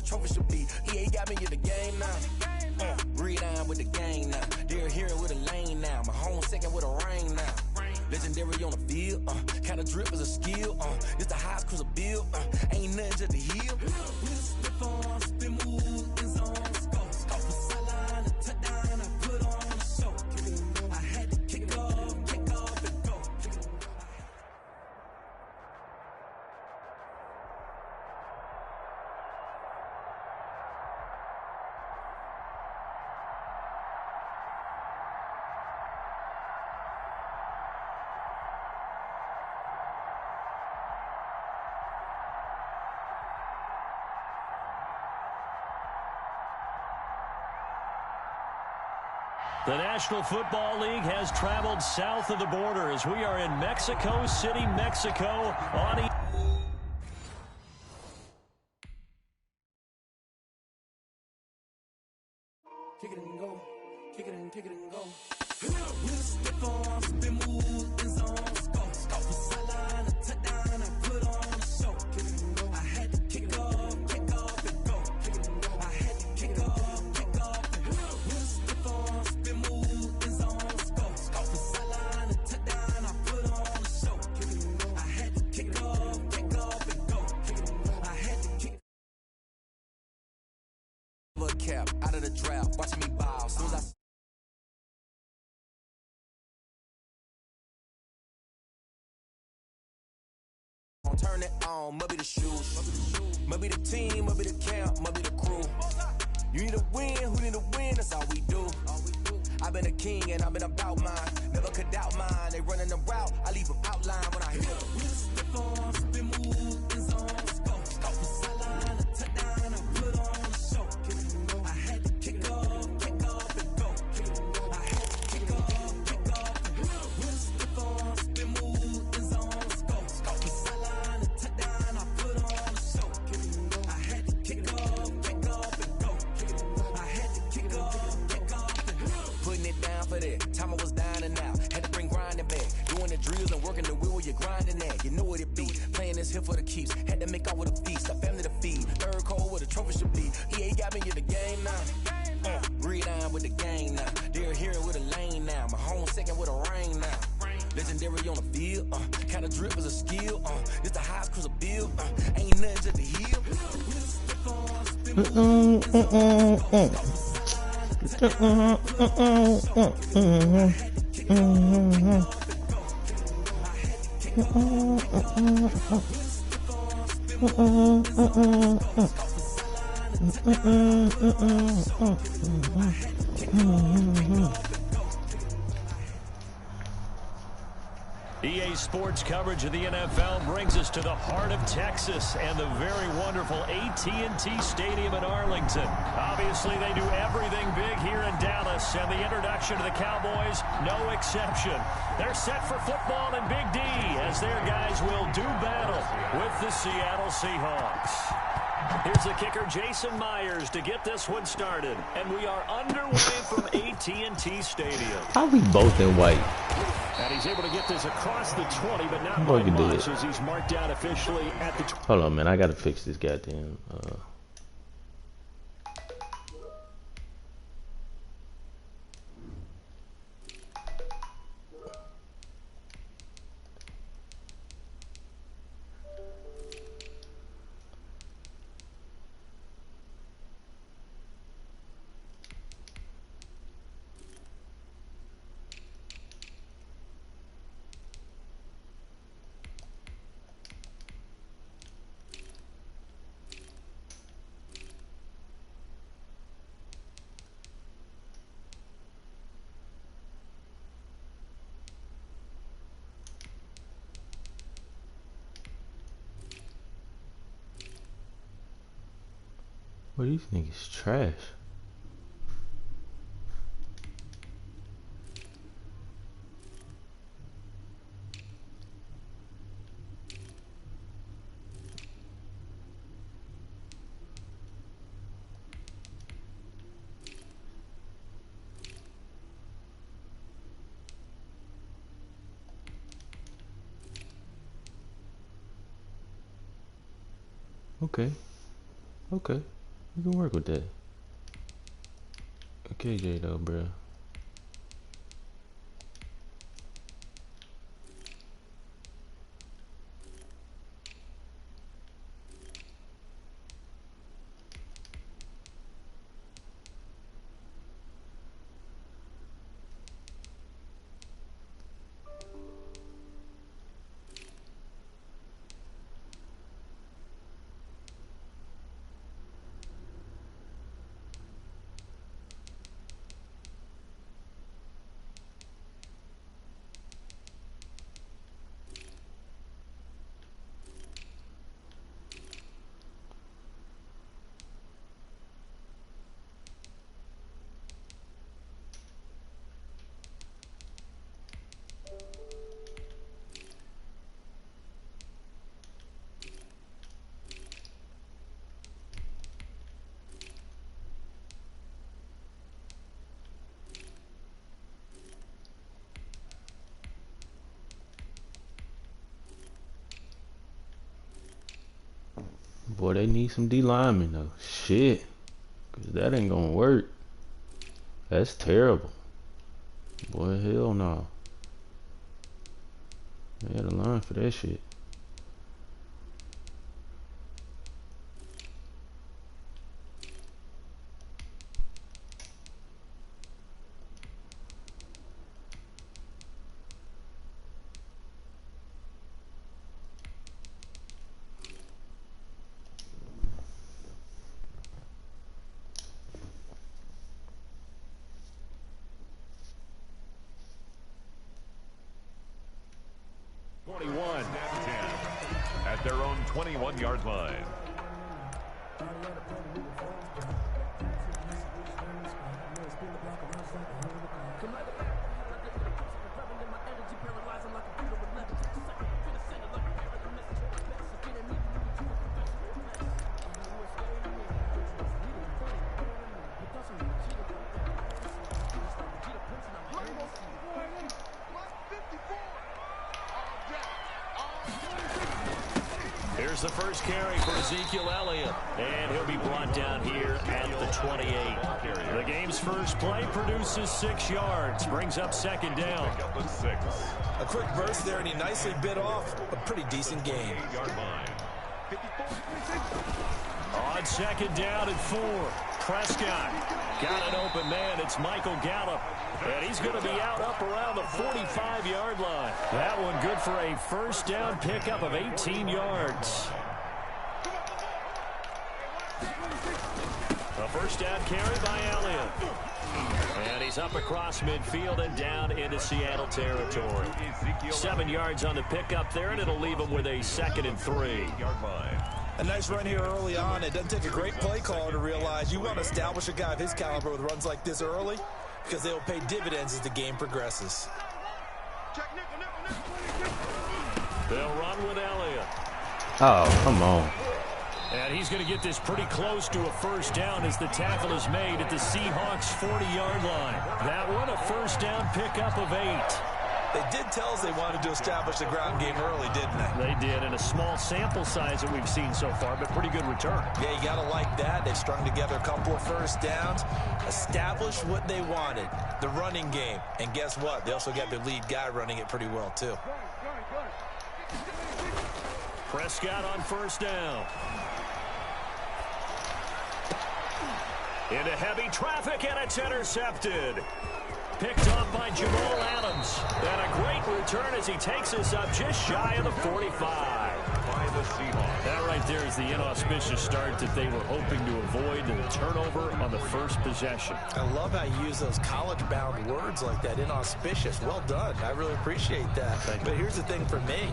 the trophy should be. EA got me in the game now. Breathe on with the gang now. They're here with a lane now. My home second with a rain now. Legendary on the field, kinda drip is a skill, it's the highest cruiser bill, ain't nothing just to heal. Slip on, spin move, in zone, scope for sideline, and touchdown, I put on a show. I had to kick off and go. The National Football League has traveled south of the border as we are in Mexico City, Mexico on Kick it and go, kick it and go. Slip on, spin move, in zone, scope for sideline, and touchdown, I put on a show. I had to kick off and go. I had to kick off and go. Slip on, spin move, in zone, scope for sideline, and touchdown, I put on a show. I had to kick off and go. I had to kick cap out of the draft, watching me bow. Soon as I turn it on, maybe the shoes, maybe the team, maybe the camp, maybe the crew. You need a win, who need a win, that's all we do. I've been a king and I've been about mine, never could doubt mine. They running the route, I leave them outline when I hit them. Slip on, spin move, in zone, scope for sideline, and touchdown, I put on a show. I had to kick off and go. I had to kick off and go. Slip on, spin move, in zone, scope for sideline, and touchdown, I put on a show. I had to kick off and go. I had to kick off and go. Putting it down for that time I was down and out. Had to bring grinding back, doing the drills and working the wheel where you're grinding at. You know what it be, playing this here for the keeps. Had to make out with a feast, a family to feed. Third cold where the trophy should be. EA got me in the game now. Breathe on with the gang now. They're here with a lane now. My home second with a rain now. Legendary on the field, kinda drip is a skill, it's the highest cruiser bill, ain't nothing just to heal. EA Sports coverage of the NFL brings us to the heart of Texas and the very wonderful AT&T Stadium in Arlington. Obviously, they do everything big here in Dallas, and the introduction to the Cowboys, no exception. They're set for football in Big D as their guys will do battle with the Seattle Seahawks. Here's the kicker, Jason Myers, to get this one started. And we are underway from AT&T Stadium. How we both in white? And he's able to get this across the 20, but not by much as he's marked down officially at the 20. Hold on, man. I got to fix this goddamn... Well, these niggas trash. Okay. Okay. You can work with that. Okay, J though, bro. Boy, they need some D linemen though. Shit. Cause that ain't gonna work. That's terrible. Boy, hell no. They had a line for that shit. At their own 21-yard line. Here's the first carry for Ezekiel Elliott, and he'll be brought down here at the 28. The game's first play produces 6 yards, brings up second down. A quick burst there, and he nicely bit off a pretty decent game. On second down and 4, Prescott got an open man. It's Michael Gallup, and he's going to be out up around the 45-yard line. That one good for a first down pickup of 18 yards. A first down carry by Elliott. And he's up across midfield and down into Seattle territory. 7 yards on the pickup there, and it'll leave him with a 2nd and 3. A nice run here early on. It doesn't take a great play caller to realize you want to establish a guy of his caliber with runs like this early, because they will pay dividends as the game progresses. They'll run with Elliott. Oh, come on. And he's going to get this pretty close to a first down as the tackle is made at the Seahawks' 40-yard line. That one a first down pickup of 8. They did tell us they wanted to establish the ground game early, didn't they? They did, and a small sample size that we've seen so far, but pretty good return. Yeah, you got to like that. They've strung together a couple of first downs, established what they wanted, the running game. And guess what? They also got their lead guy running it pretty well, too. Prescott on first down. Into heavy traffic, and it's intercepted. Picked off by Jamal Adams. And a great return as he takes us up just shy of the 45. By the Seahawks. That right there is the inauspicious start that they were hoping to avoid, and the turnover on the first possession. I love how you use those college-bound words like that, inauspicious. Well done. I really appreciate that. But here's the thing for me.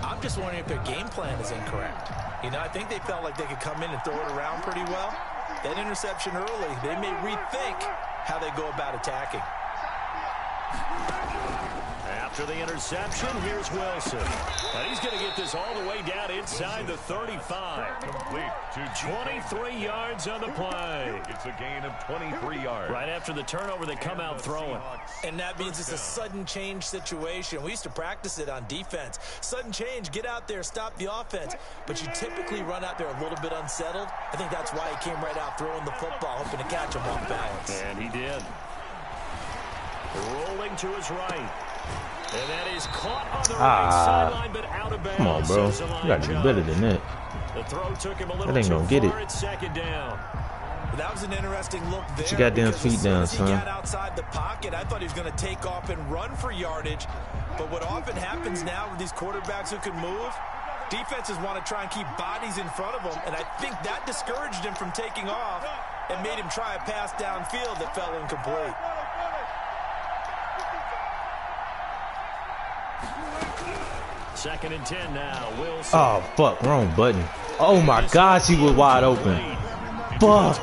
I'm just wondering if their game plan is incorrect. You know, I think they felt like they could come in and throw it around pretty well. That interception early, they may rethink how they go about attacking. After the interception, here's Wilson. And he's going to get this all the way down inside the 35. Complete to 23 yards on the play. It's a gain of 23 yards. Right after the turnover, they come out throwing. And that means it's a sudden change situation. We used to practice it on defense. Sudden change, get out there, stop the offense. But you typically run out there a little bit unsettled. I think that's why he came right out throwing the football, hoping to catch him off balance. And he did. Rolling to his right. And that is caught on the right sideline, but out of bounds. Come on, bro. You got to do better than that. The throw took him a little That ain't too gonna get it. far at second down. That was an interesting look there. Put your goddamn feet down, son. He got outside the pocket. I thought he was going to take off and run for yardage. But what often happens now with these quarterbacks who can move, defenses want to try and keep bodies in front of them. And I think that discouraged him from taking off and made him try a pass downfield that fell incomplete. Second and 10 now. Wilson. Oh, fuck. Wrong button. Oh, my gosh. He was wide open. Fuck.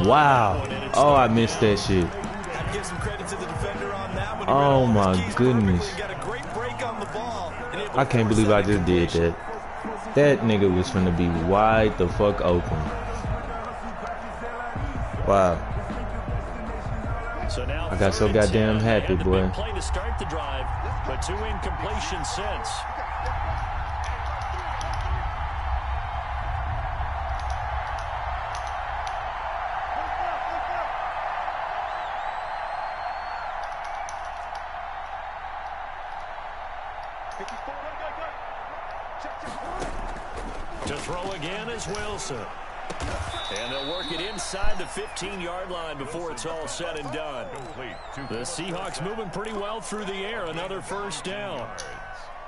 Wow. Oh, I missed that shit. Give some credit to the defender on that one. Oh, my goodness. Got a great break on the ball. I can't believe I just did that. That nigga was finna be wide the fuck open. Wow. So now I got so goddamn happy, boy. Play to start the drive, but 2 incompletions since. To throw again is Wilson. And they'll work it inside the 15-yard line before it's all said and done. The Seahawks moving pretty well through the air. Another first down.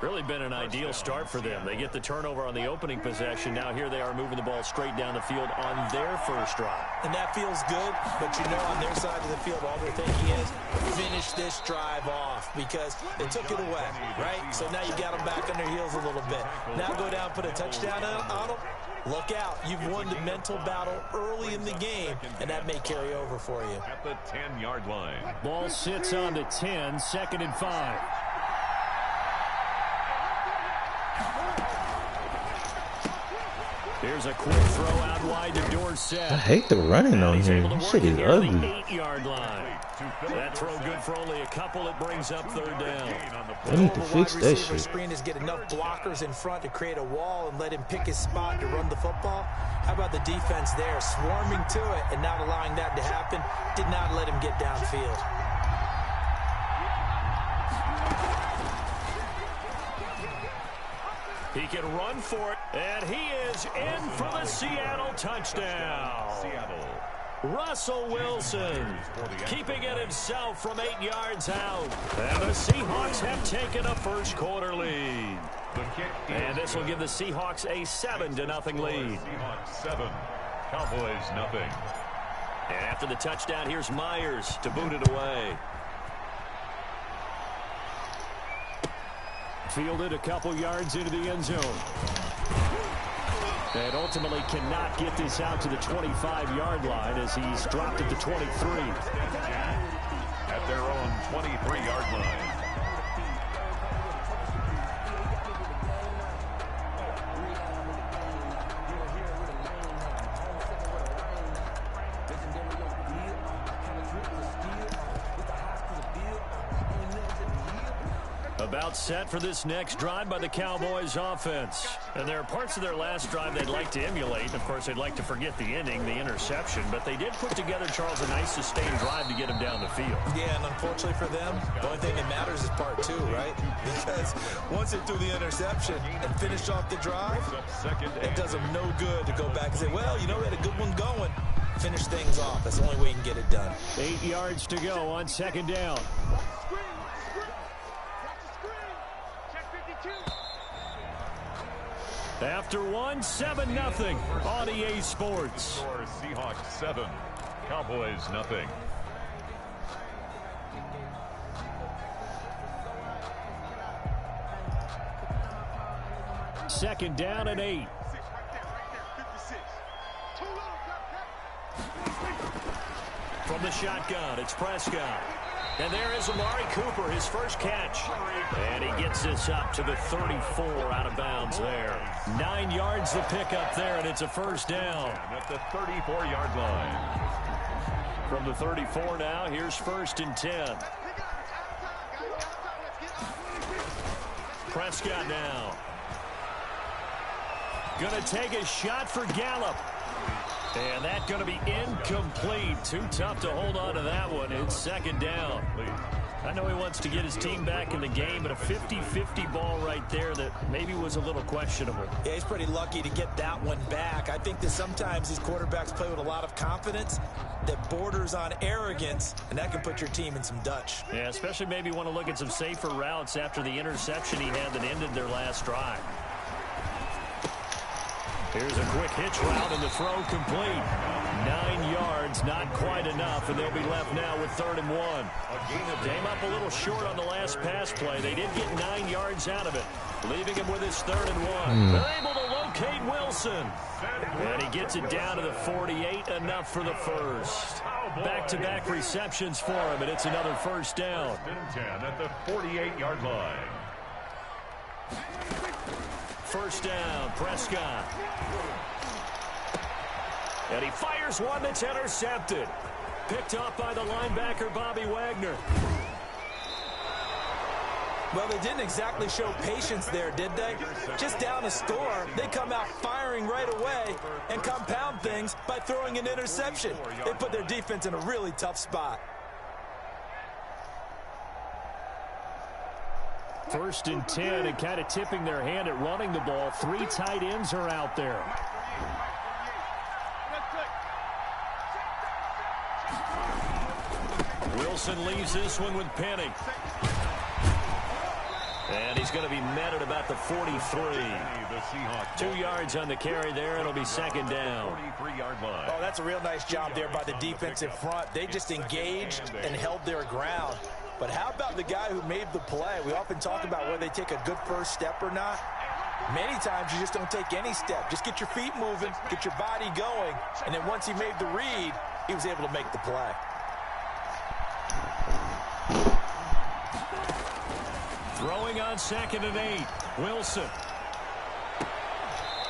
Really been an ideal start for them. They get the turnover on the opening possession. Now here they are moving the ball straight down the field on their first drive. And that feels good, but you know on their side of the field all they're thinking is finish this drive off because they took it away, right? So now you got them back on their heels a little bit. Now go down, put a touchdown on them. Look out. You've won the mental battle early in the game, and that may carry over for you. At the 10-yard line. Ball sits on the 10, 2nd and 5. Here's a quick throw out wide to Dorsett. I hate the running on here. This shit is ugly. 8-yard line. That throw good for only a couple. It brings up 3rd down. They need to fix that shit. Screen is get enough blockers in front to create a wall and let him pick his spot to run the football. How about the defense there, swarming to it and not allowing that to happen? Did not let him get downfield. He can run for it, and he is in for the Seattle touchdown. Russell Wilson keeping it himself from 8 yards out. And the Seahawks have taken a first quarter lead. And this will give the Seahawks a 7-0 lead. Seahawks 7, Cowboys nothing. And after the touchdown, here's Myers to boot it away. Fielded a couple yards into the end zone. And ultimately cannot get this out to the 25-yard line as he's dropped it to 23. At their own 23-yard line. About set for this next drive by the Cowboys offense. And there are parts of their last drive they'd like to emulate. Of course, they'd like to forget the ending, the interception. But they did put together, Charles, a nice sustained drive to get him down the field. Yeah, and unfortunately for them, the only thing that matters is part 2, right? Because once they threw the interception and finished off the drive, it does them no good to go back and say, well, you know, we had a good one going. Finish things off. That's the only way you can get it done. 8 yards to go on 2nd down. After one, 7-0 on EA Sports. Seahawks 7, Cowboys nothing. Second down and 8. From the shotgun, it's Prescott. And there is Amari Cooper, his first catch. And he gets this up to the 34 out of bounds there. 9 yards to pick up there, and it's a first down. At the 34-yard line. From the 34 now, here's 1st and 10. Prescott now. Going to take a shot for Gallup. And that's going to be incomplete. Too tough to hold on to that one. It's 2nd down. I know he wants to get his team back in the game, but a 50-50 ball right there that maybe was a little questionable. Yeah, he's pretty lucky to get that one back. I think that sometimes these quarterbacks play with a lot of confidence that borders on arrogance, and that can put your team in some Dutch. Yeah, especially maybe want to look at some safer routes after the interception he had that ended their last drive. Here's a quick hitch route, and the throw complete. 9 yards, not quite enough, and they'll be left now with 3rd and 1. Came up a little short on the last pass play. They did get 9 yards out of it, leaving him with his 3rd and 1. They're able to locate Wilson. And he gets it down to the 48, enough for the first. Back-to-back receptions for him, and it's another first down. 10 at the 48-yard line. First down, Prescott. And he fires one that's intercepted. Picked off by the linebacker, Bobby Wagner. Well, they didn't exactly show patience there, did they? Just down a score, they come out firing right away and compound things by throwing an interception. They put their defense in a really tough spot. 1st and 10, and kind of tipping their hand at running the ball. 3 tight ends are out there. Wilson leaves this one with Penny. And he's going to be met at about the 43. 2 yards on the carry there. It'll be 2nd down. 43-yard line. Oh, that's a real nice job there by the defensive front. They just engaged and held their ground. But how about the guy who made the play? We often talk about whether they take a good first step or not. Many times you just don't take any step. Just get your feet moving, get your body going, and then once he made the read, he was able to make the play. Throwing on 2nd and 8. Wilson.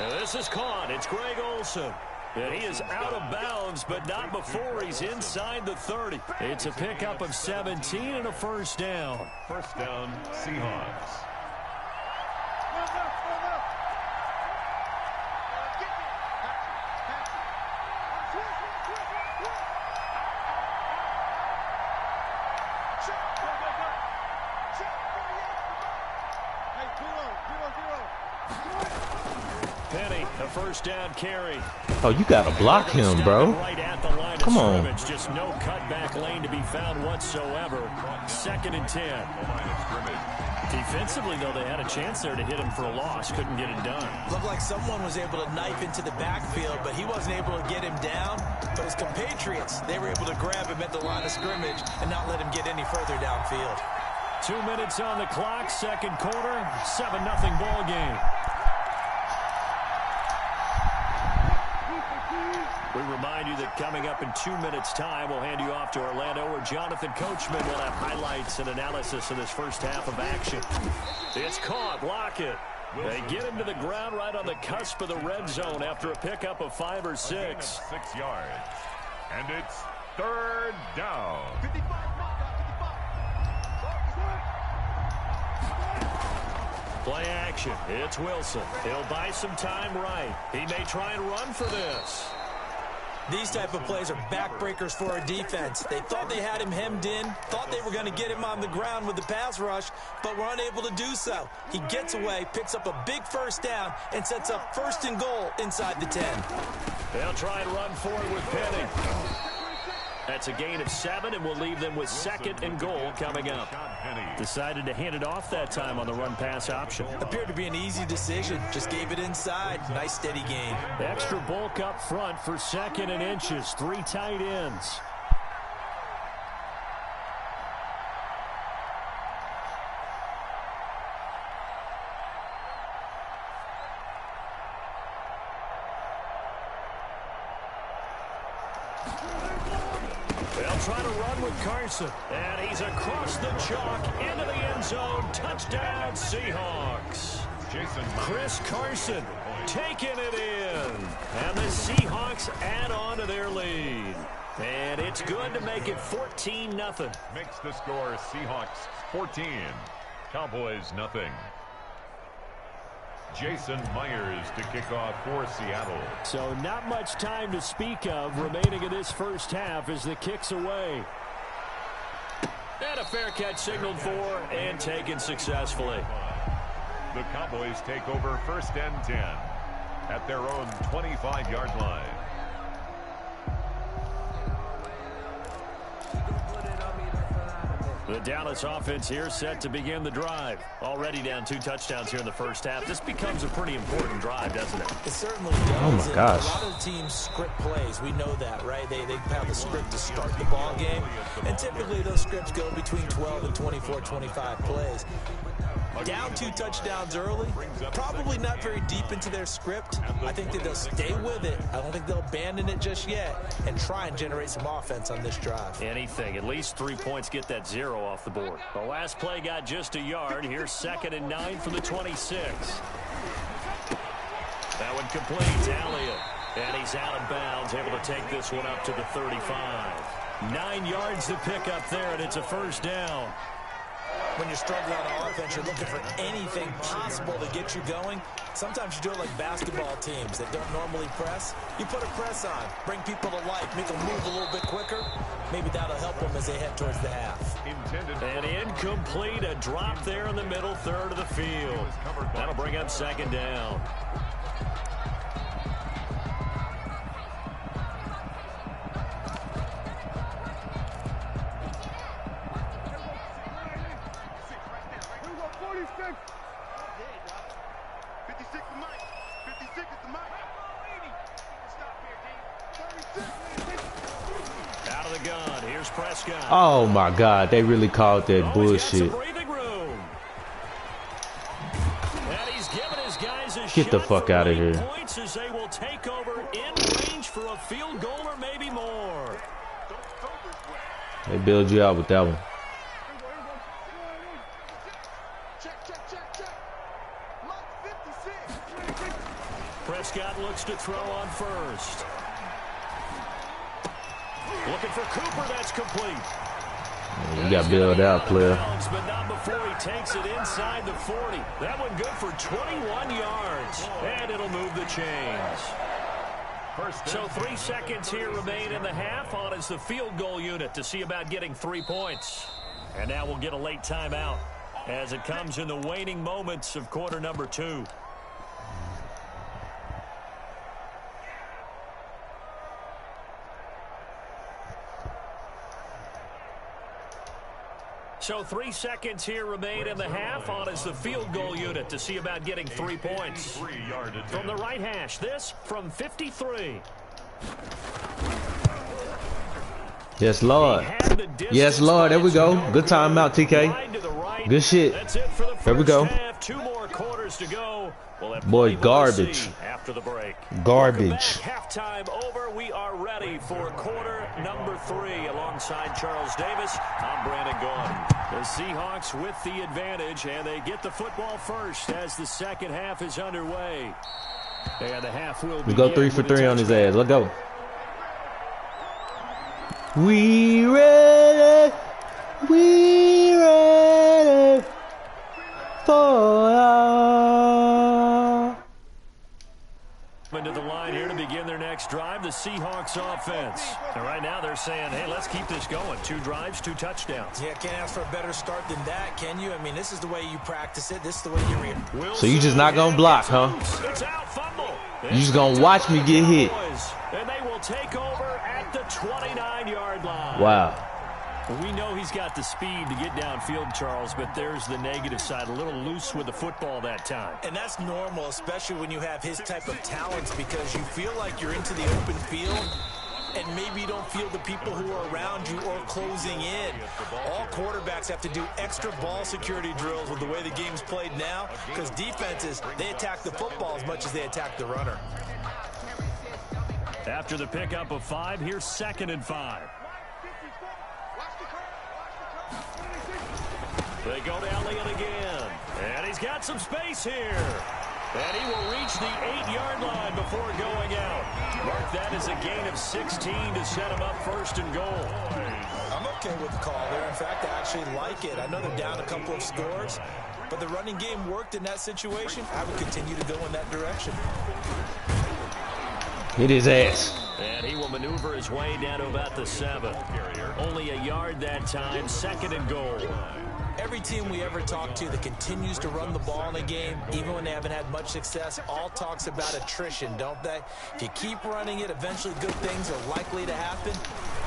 And this is caught. It's Greg Olsen. And he is out of bounds, but not before he's inside the 30. It's a pickup of 17 and a first down. First down, Seahawks. Penny, a first down carry. Oh, you gotta block him, bro. Right at the line of Come on. scrimmage. Just no cutback lane to be found whatsoever. 2nd and 10. Defensively, though, they had a chance there to hit him for a loss. Couldn't get it done. Looked like someone was able to knife into the backfield, but he wasn't able to get him down. But his compatriots, they were able to grab him at the line of scrimmage and not let him get any further downfield. 2 minutes on the clock, 2nd quarter, 7-0 ball game. We remind you that coming up in 2 minutes' time, we'll hand you off to Orlando, where Jonathan Coachman will have highlights and analysis of this first half of action. It's caught. Lockett. They get him to the ground right on the cusp of the red zone after a pickup of 5 or 6. 6 yards. And it's 3rd down. Play action. It's Wilson. He'll buy some time right. He may try and run for this. These type of plays are backbreakers for a defense. They thought they had him hemmed in, thought they were going to get him on the ground with the pass rush, but were unable to do so. He gets away, picks up a big first down, and sets up 1st and goal inside the 10. They'll try and run for it with Penny. That's a gain of 7, and we'll leave them with 2nd and goal coming up. Decided to hand it off that time on the run-pass option. Appeared to be an easy decision. Just gave it inside. Nice, steady gain. Extra bulk up front for 2nd and inches. 3 tight ends. They'll try to run with Carson. And he's across the chalk into the end zone. Touchdown, Seahawks. Chris Carson taking it in. And the Seahawks add on to their lead. And it's good to make it 14-0. Makes the score Seahawks 14, Cowboys nothing. Jason Myers to kick off for Seattle. So not much time to speak of remaining in this first half as the kick's away. And a fair catch signaled for and taken successfully. The Cowboys take over 1st and 10 at their own 25-yard line. The Dallas offense here set to begin the drive. Already down 2 touchdowns here in the first half. This becomes a pretty important drive, doesn't it? It certainly does. Oh, my gosh. A lot of teams script plays. We know that, right? They have a script to start the ball game. And typically those scripts go between 12 and 24, 25 plays. Down 2 touchdowns early, probably not very deep into their script. I think that they'll stay with it. I don't think they'll abandon it just yet and try and generate some offense on this drive. Anything. At least 3 points get that 0 off the board. The last play got just a yard. Here's 2nd and 9 from the 26. That one complete. Elliott. And he's out of bounds, able to take this one up to the 35. 9 yards to pick up there, and it's a first down. When you're struggling on offense, you're looking for anything possible to get you going. Sometimes you do it like basketball teams that don't normally press. You put a press on, bring people to life, make them move a little bit quicker. Maybe that'll help them as they head towards the half. And incomplete, a drop there in the middle third of the field. That'll bring up 2nd down. Out of the gun. Here's Prescott. Oh my God, they really called that bullshit. Get the fuck out of here. As they will take over in range for a field goal or maybe more. They bailed you out with that one. Prescott looks to throw on first. Looking for Cooper, that's complete. You got bailed out, player. But not before he takes it inside the 40. That one good for 21 yards. And it'll move the chains. So 3 seconds here remain in the half on as the field goal unit to see about getting 3 points. And now we'll get a late timeout as it comes in the waning moments of quarter number 2. So 3 seconds here remain in the half on as the field goal unit to see about getting 3 points. From the right hash, this from 53. Yes, Lord. Yes, Lord. There we go. Good timeout, TK. Good shit. There we go. 2 more quarters to go. Boy, garbage. After the break. Garbage. Halftime over. We are ready for quarter number 3. Alongside Charles Davis, I'm Brandon Gordon. The Seahawks with the advantage, and they get the football first as the second half is underway. And the half will we go 3 for 3 on his ass. Let's go. We ready. We ready for into the line here to begin their next drive, the Seahawks offense. And right now they're saying, hey, let's keep this going. 2 drives, 2 touchdowns. Yeah, can't ask for a better start than that, can you? I mean, this is the way you practice it. This is the way you read it. So you just not going to block, huh? It's out, fumble. You just going to watch me get hit. And they will take over at the 29-yard line. Wow. We know he's got the speed to get downfield, Charles, but there's the negative side. A little loose with the football that time. And that's normal, especially when you have his type of talents, because you feel like you're into the open field, and maybe you don't feel the people who are around you or closing in. All quarterbacks have to do extra ball security drills with the way the game's played now, because defenses, they attack the football as much as they attack the runner. After the pickup of 5, here's 2nd and 5. They go to Elliott again. And he's got some space here. And he will reach the 8-yard line before going out. Mark that as a gain of 16 to set him up first and goal. I'm okay with the call there. In fact, I actually like it. I know they're down a couple of scores, but the running game worked in that situation. I would continue to go in that direction. Hit his ass. And he will maneuver his way down to about the 7. Only a yard that time, second and goal. Every team we ever talk to that continues to run the ball in a game, even when they haven't had much success, all talks about attrition, don't they? If you keep running it, eventually good things are likely to happen.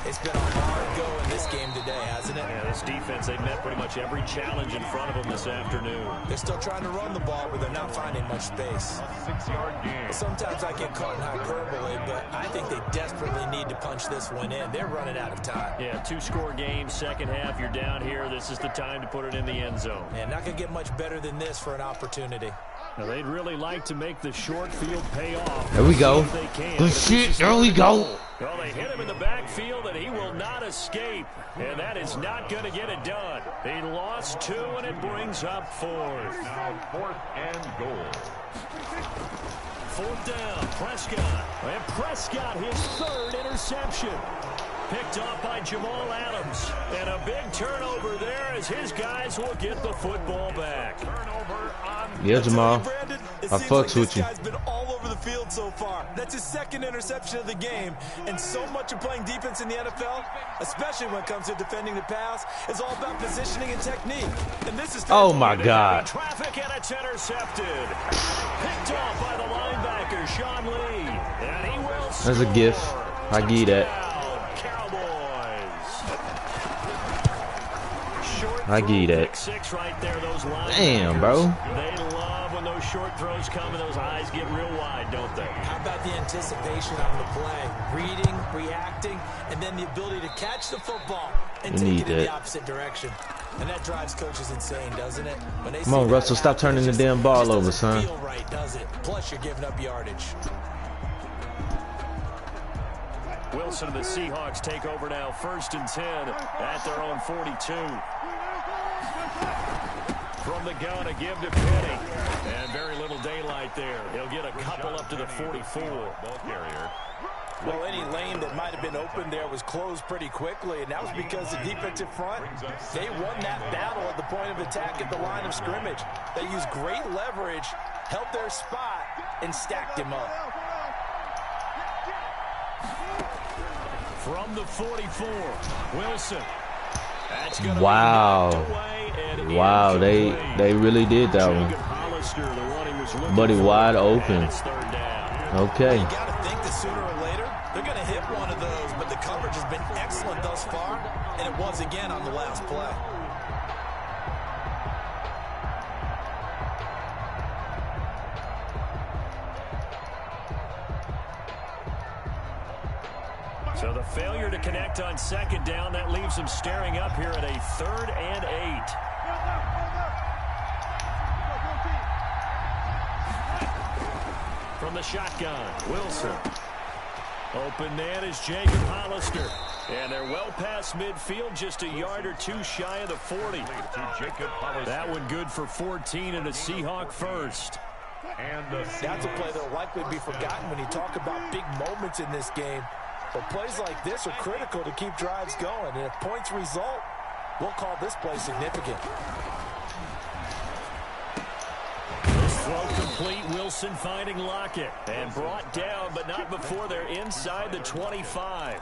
It's been a hard go in this game today, hasn't it? Yeah, this defense, they've met pretty much every challenge in front of them this afternoon. They're still trying to run the ball, but they're not finding much space. 6-yard gain. Sometimes I get caught in hyperbole, but I think they desperately need to punch this one in. They're running out of time. Yeah, 2-score game, second half, you're down here. This is the time to put it in the end zone. And not going to get much better than this for an opportunity. Now, they'd really like to make the short field pay off. There we go. Good shit. There we go. Well, they hit him in the backfield, and he will not escape. And that is not going to get it done. He lost 2, and it brings up 4th. Now 4th and goal. 4th down, Prescott. And Prescott, his 3rd interception. Picked off by Jamal Adams. And a big turnover there as his guys will get the football back. Turnover on. Yeah, Jamal. Brandon, I fucks with you. This guy's been all over the field so far. That's his 2nd interception of the game. And so much of playing defense in the NFL, especially when it comes to defending the pass, is all about positioning and technique. And this is Oh, my God. Traffic, and it's intercepted. Picked off by the linebacker, Sean Lee. And he will score. That's a gift. I give you that. I give you that. Right there, those damn, bro. They love when those short throws come and those eyes get real wide, don't they? How about the anticipation on the play? Reading, reacting, and then the ability to catch the football and take it in the opposite direction. And that drives coaches insane, doesn't it? When they Come on, Russell, stop turning the damn ball over, son. Feel right, does it? Plus, you're giving up yardage. Wilson and the Seahawks take over now, 1st and 10 at their own 42. From the gun, a give to Penny. And very little daylight there. He'll get a couple up to the 44. Ball carrier. Well, any lane that might have been open there was closed pretty quickly, and that was because the defensive front, they won that battle at the point of attack at the line of scrimmage. They used great leverage, held their spot, and stacked him up. From the 44, Wilson. Wow. Wow, they really did that one. Buddy wide open. Okay. You got to think that sooner or later, they're going to hit one of those, but the coverage has been excellent thus far, and it was again on the last play. So the failure to connect on 2nd down, that leaves them staring up here at a 3rd and 8. From the shotgun, Wilson. Open man is Jacob Hollister. And they're well past midfield, just a yard or 2 shy of the 40. That one good for 14 and a Seahawk first. And that's a play that will likely be forgotten when you talk about big moments in this game. But plays like this are critical to keep drives going. And if points result, we'll call this play significant. This throw complete. Wilson finding Lockett. And brought down, but not before they're inside the 25.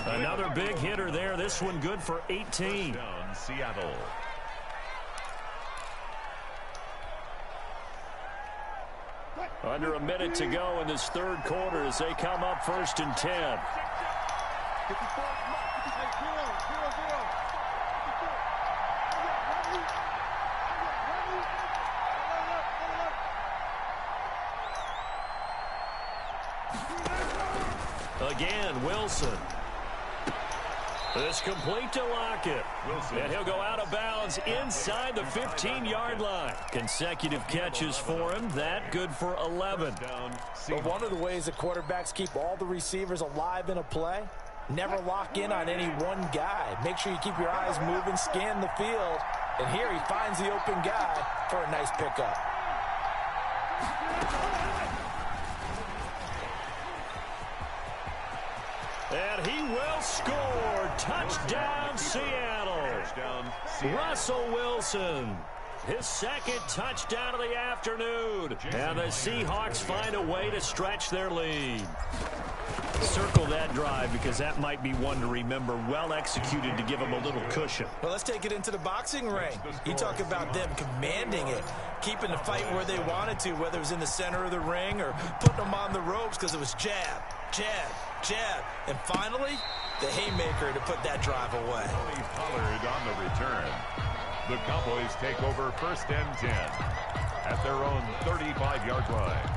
Another big hitter there. This one good for 18. Down Seattle. Under a minute to go in this 3rd quarter as they come up 1st and 10. Again, Wilson. This complete to Lockett. And he'll go out of bounds inside the 15-yard line. Consecutive catches for him. That good for 11. But one of the ways that quarterbacks keep all the receivers alive in a play, never lock in on any one guy. Make sure you keep your eyes moving, scan the field, And here he finds the open guy for a nice pickup. And he will score. Touchdown, Seattle. Russell Wilson. His second touchdown of the afternoon. And the Seahawks find a way to stretch their lead. Circle that drive because that might be one to remember. Well executed to give them a little cushion. Well, let's take it into the boxing ring. You talk about them commanding it, keeping the fight where they wanted to, whether it was in the center of the ring or putting them on the ropes because it was jab, jab, jab. And finally, the haymaker to put that drive away. Pollard on the return. The Cowboys take over 1st and 10 at their own 35-yard line.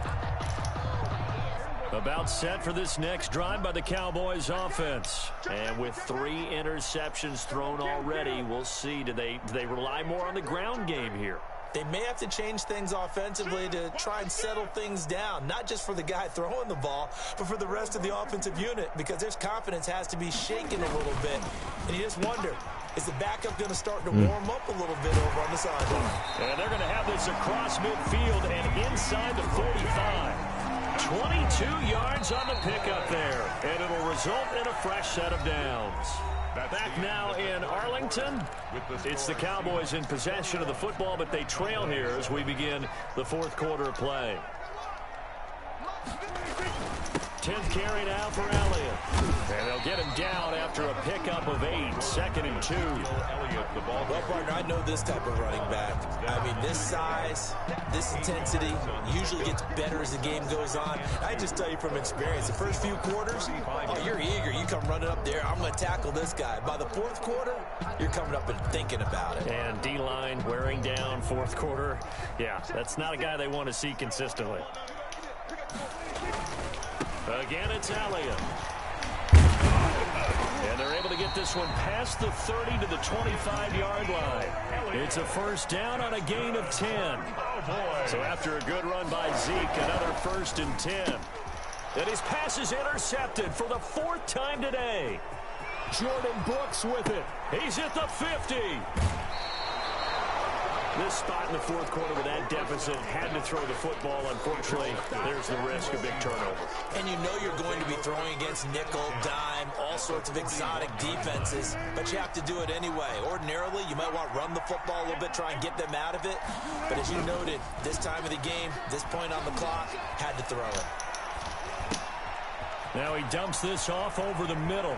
About set for this next drive by the Cowboys offense. And with 3 interceptions thrown already, we'll see. Do they rely more on the ground game here? They may have to change things offensively to try and settle things down, not just for the guy throwing the ball, but for the rest of the offensive unit, because their confidence has to be shaken a little bit. And you just wonder, is the backup going to start to warm up a little bit over on the sideline? And they're going to have this across midfield and inside the 45. 22 yards on the pickup there, and it'll result in a fresh set of downs. Back now in Arlington, it's the Cowboys in possession of the football, but they trail here as we begin the 4th quarter of play. 10th carry now for Elliott. And they'll get him down after a pickup of 8, 2nd and 2. Well, partner, I know this type of running back. I mean, this size, this intensity usually gets better as the game goes on. I just tell you from experience, the first few quarters, oh, you're eager. You come running up there, I'm going to tackle this guy. By the 4th quarter, you're coming up and thinking about it. And D-line wearing down 4th quarter. Yeah, that's not a guy they want to see consistently. Again, it's Elliott. And they're able to get this one past the 30 to the 25-yard line. It's a first down on a gain of 10. So after a good run by Zeke, another 1st and 10. And his pass is intercepted for the 4th time today. Jordan Brooks with it. He's at the 50. This spot in the 4th quarter with that deficit, had to throw the football. Unfortunately, there's the risk of big turnover. And you know you're going to be throwing against nickel, dime, all sorts of exotic defenses, but you have to do it anyway. Ordinarily, you might want to run the football a little bit, try and get them out of it. But as you noted, this time of the game, this point on the clock, had to throw it. Now he dumps this off over the middle.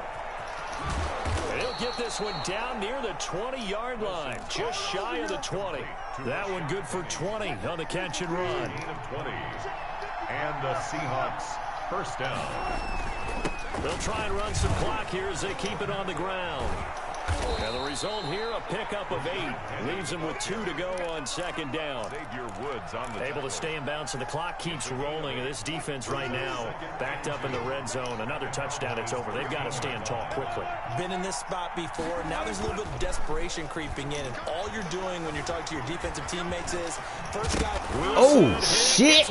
He'll get this one down near the 20-yard line, just shy of the 20. That one good for 20 on the catch and run. And the Seahawks first down. They'll try and run some clock here as they keep it on the ground. And the result here, a pickup of 8. Leaves them with 2 to go on 2nd down. Able to stay in bounds, and the clock keeps rolling. And this defense right now backed up in the red zone. Another touchdown, it's over. They've got to stand tall quickly. Been in this spot before. Now there's a little bit of desperation creeping in. And all you're doing when you're talking to your defensive teammates is, first guy... Oh, shit.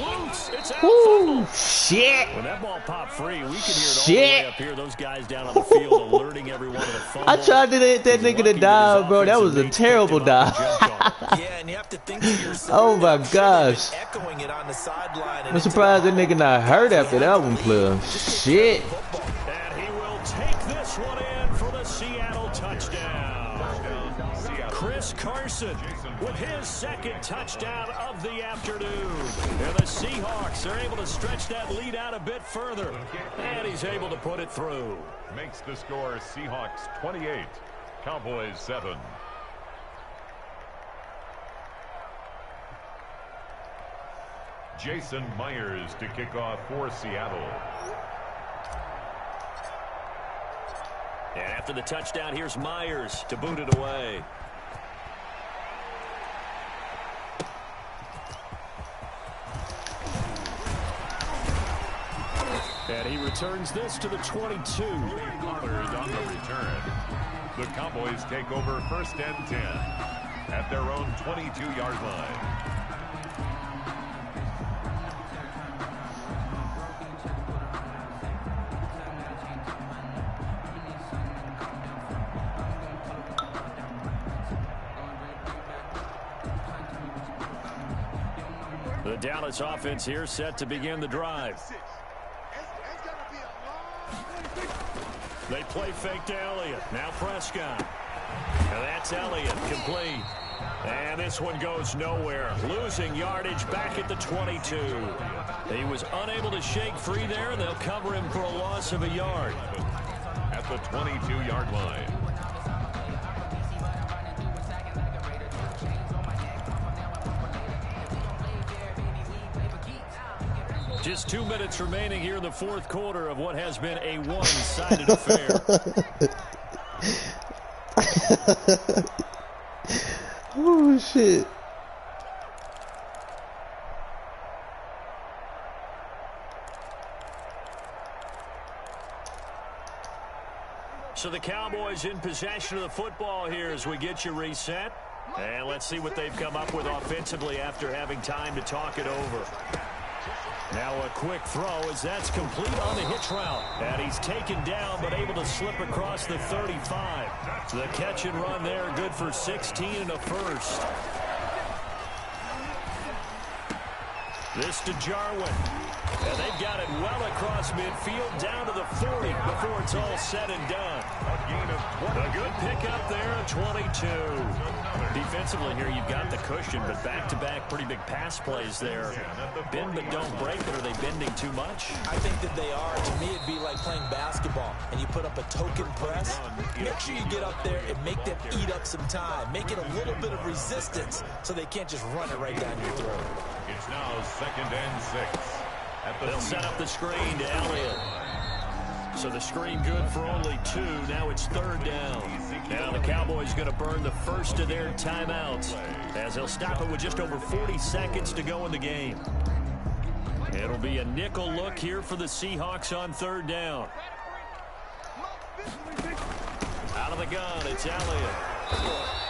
Ooh, shit. When that ball popped free, we could hear it all the way up here. Those guys down on the field alerting everyone of the fumble. I tried to hit that nigga to dive, bro. That was a terrible dive. Yeah, and you have to think to yourself. Oh my gosh. Echoing it on the sideline. I'm surprised that nigga not hurt after that one, player. Shit. And he will take this one in for the Seattle touchdown. Chris Carson with his 2nd touchdown of the afternoon. And the Seahawks are able to stretch that lead out a bit further. And he's able to put it through. Makes the score Seahawks 28, Cowboys 7. Jason Myers to kick off for Seattle. And after the touchdown, here's Myers to boot it away. And he returns this to the 22. Pollard on the return. The Cowboys take over 1st and 10 at their own 22-yard line. Dallas offense here set to begin the drive. They play fake to Elliott. Now Prescott. And that's Elliott, complete. And this one goes nowhere. Losing yardage back at the 22. He was unable to shake free there. They'll cover him for a loss of a yard. At the 22-yard line. Just 2 minutes remaining here in the fourth quarter of what has been a one-sided affair. Oh, shit. So the Cowboys in possession of the football here as we get you reset. And let's see what they've come up with offensively after having time to talk it over. Now a quick throw as that's complete on the hitch route. And he's taken down but able to slip across the 35. The catch and run there, good for 16 and a first. This to Jarwin. And they've got it well across midfield down to the 40 before it's all said and done. A good pickup there at 22. Defensively here, you've got the cushion, but back-to-back pretty big pass plays there. Bend but don't break, but are they bending too much? I think that they are. To me, it'd be like playing basketball, and you put up a token press. Make sure you get up there and make them eat up some time. Make it a little bit of resistance so they can't just run it right down your throat. It's now 2nd and 6. They'll set up the screen to Elliott. So the screen good for only 2. Now it's 3rd down. Now the Cowboys going to burn the first of their timeouts as they'll stop it with just over 40 seconds to go in the game. It'll be a nickel look here for the Seahawks on 3rd down. Out of the gun, it's Elliott.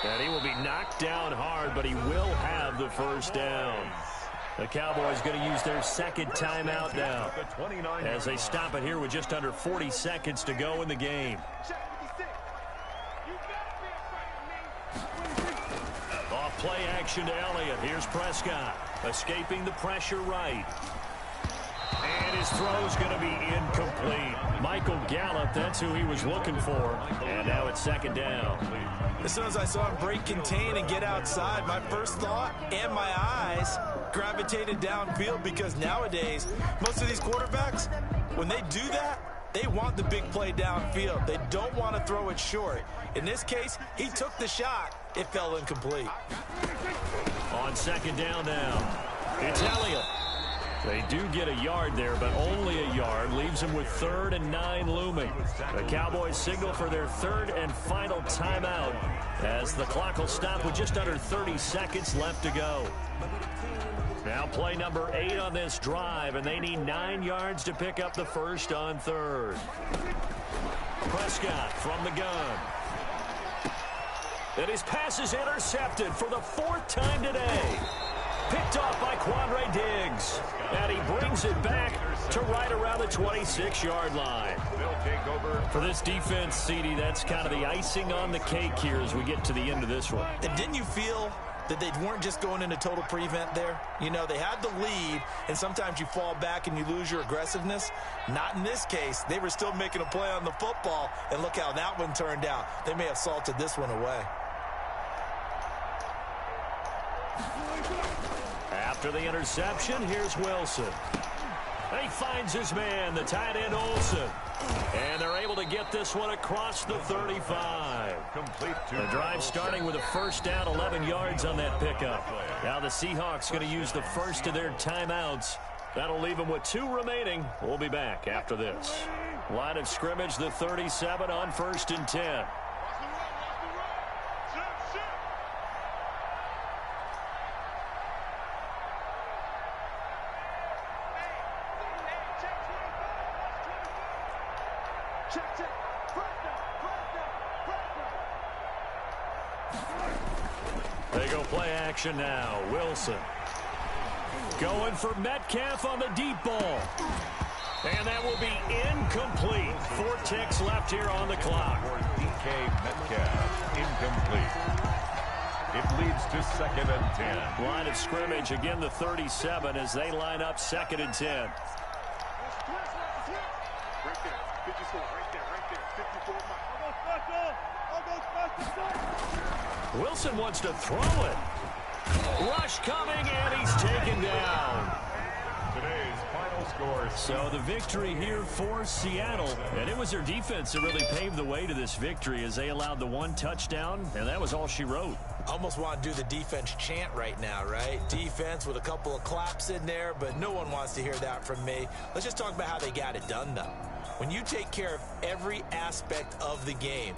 And he will be knocked down hard, but he will have the first down. The Cowboys going to use their 2nd timeout now as they stop it here with just under 40 seconds to go in the game. Off play action to Elliott. Here's Prescott escaping the pressure right. And his throw's going to be incomplete. Michael Gallup, that's who he was looking for. And now it's 2nd down. As soon as I saw him break contain and get outside, my first thought and my eyes gravitated downfield, because nowadays, most of these quarterbacks, when they do that, they want the big play downfield. They don't want to throw it short. In this case, he took the shot. It fell incomplete. On 2nd down now, it's Elliott. They do get a yard there, but only a yard. Leaves them with 3rd and 9 looming. The Cowboys signal for their 3rd and final timeout as the clock will stop with just under 30 seconds left to go. Now play number 8 on this drive, and they need 9 yards to pick up the first on 3rd. Prescott from the gun. And his pass is intercepted for the 4th time today. Picked off by Quandre Diggs. And he brings it back to right around the 26-yard line. For this defense, CD, that's kind of the icing on the cake here as we get to the end of this one. And didn't you feel that they weren't just going into total prevent there? You know, they had the lead, and sometimes you fall back and you lose your aggressiveness. Not in this case. They were still making a play on the football, and look how that one turned out. They may have salted this one away. After the interception, here's Wilson. He finds his man, the tight end Olsen. And they're able to get this one across the 35. The drive starting with a first down, 11 yards on that pickup. Now the Seahawks going to use the first of their timeouts. That'll leave them with 2 remaining. We'll be back after this. Line of scrimmage, the 37 on 1st and 10. They go play action now. Wilson going for Metcalf on the deep ball. And that will be incomplete. 4 ticks left here on the clock. DK Metcalf, incomplete. It leads to 2nd and 10. Line of scrimmage, again the 37 as they line up 2nd and 10. Right there, 54, right there, 54. Wilson wants to throw it. Rush coming, and he's taken down. Today's final score. So the victory here for Seattle, and it was their defense that really paved the way to this victory as they allowed the 1 touchdown, and that was all she wrote. Almost want to do the defense chant right now, right? Defense with a couple of claps in there, but no one wants to hear that from me. Let's just talk about how they got it done, though. When you take care of every aspect of the game,